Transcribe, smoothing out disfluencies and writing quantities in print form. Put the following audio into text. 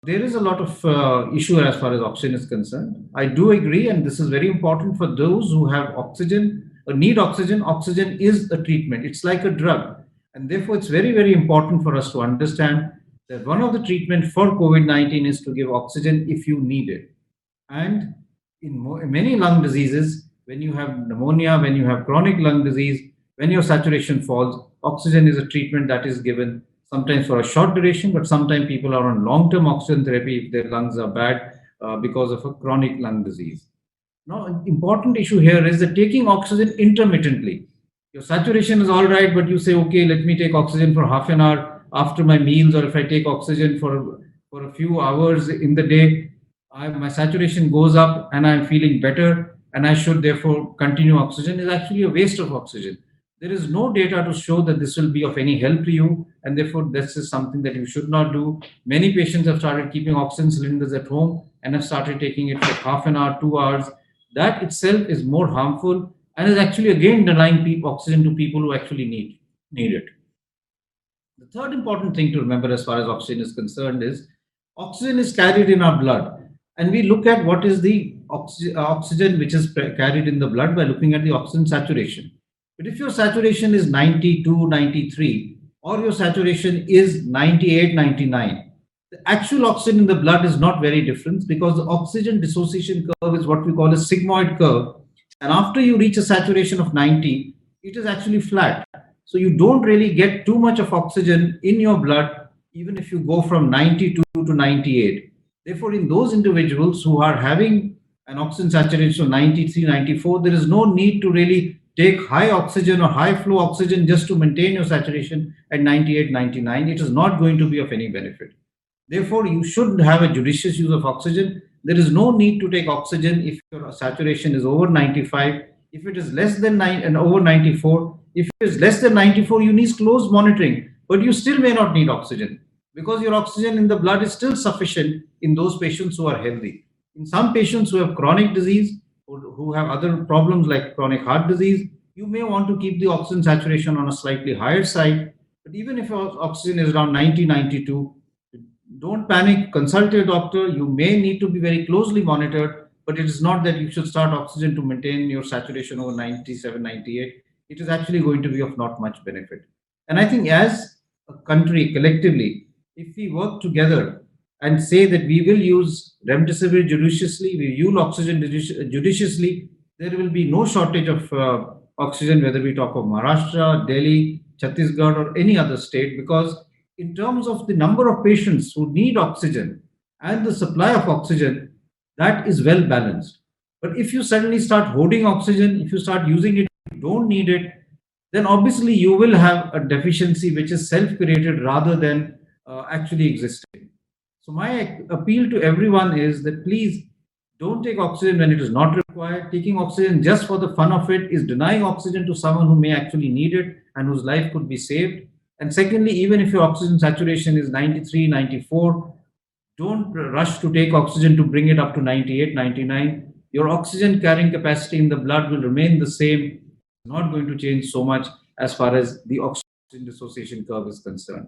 There is a lot of issue as far as oxygen is concerned. I do agree, and this is very important for those who have oxygen or need oxygen. Oxygen is a treatment, it's like a drug. And therefore, it's very, very important for us to understand that one of the treatment for COVID 19 is to give oxygen if you need it. And in many lung diseases, when you have pneumonia, when you have chronic lung disease, when your saturation falls, oxygen is a treatment that is given sometimes for a short duration, but sometimes people are on long term oxygen therapy if their lungs are bad because of a chronic lung disease. Now, an important issue here is that taking oxygen intermittently. Your saturation is all right, but you say, okay, let me take oxygen for half an hour after my meals, or if I take oxygen for a few hours in the day, my saturation goes up and I'm feeling better, and I should therefore continue oxygen, is actually a waste of oxygen. There is no data to show that this will be of any help to you, and therefore this is something that you should not do. Many patients have started keeping oxygen cylinders at home and have started taking it for half an hour, 2 hours. That itself is more harmful and is actually again denying oxygen to people who actually need it. The third important thing to remember as far as oxygen is concerned is oxygen is carried in our blood. And we look at what is the oxygen which is carried in the blood by looking at the oxygen saturation. But if your saturation is 92, 93, or your saturation is 98, 99, the actual oxygen in the blood is not very different, because the oxygen dissociation curve is what we call a sigmoid curve. And after you reach a saturation of 90, it is actually flat. So you don't really get too much of oxygen in your blood, even if you go from 92 to 98. Therefore, in those individuals who are having an oxygen saturation of 93, 94, there is no need to really take high oxygen or high flow oxygen just to maintain your saturation at 98, 99. It is not going to be of any benefit. Therefore, you should have a judicious use of oxygen. There is no need to take oxygen if your saturation is over 95. If it is less than 9 and over 94, if it is less than 94, you need close monitoring, but you still may not need oxygen, because your oxygen in the blood is still sufficient in those patients who are healthy. In some patients who have chronic disease or who have other problems like chronic heart disease, you may want to keep the oxygen saturation on a slightly higher side. But even if your oxygen is around 90, 92, don't panic, consult your doctor. You may need to be very closely monitored, but it is not that you should start oxygen to maintain your saturation over 97, 98. It is actually going to be of not much benefit. And I think as a country collectively, if we work together and say that we will use remdesivir judiciously, we use oxygen judiciously, there will be no shortage of oxygen, whether we talk of Maharashtra, Delhi, Chhattisgarh, or any other state, because in terms of the number of patients who need oxygen and the supply of oxygen, that is well balanced. But if you suddenly start hoarding oxygen, if you start using it, you don't need it, then obviously you will have a deficiency which is self created rather than actually existing. So, my appeal to everyone is that please don't take oxygen when it is not required. Taking oxygen just for the fun of it is denying oxygen to someone who may actually need it and whose life could be saved. And secondly, even if your oxygen saturation is 93, 94, don't rush to take oxygen to bring it up to 98, 99. Your oxygen carrying capacity in the blood will remain the same, not going to change so much as far as the oxygen dissociation curve is concerned.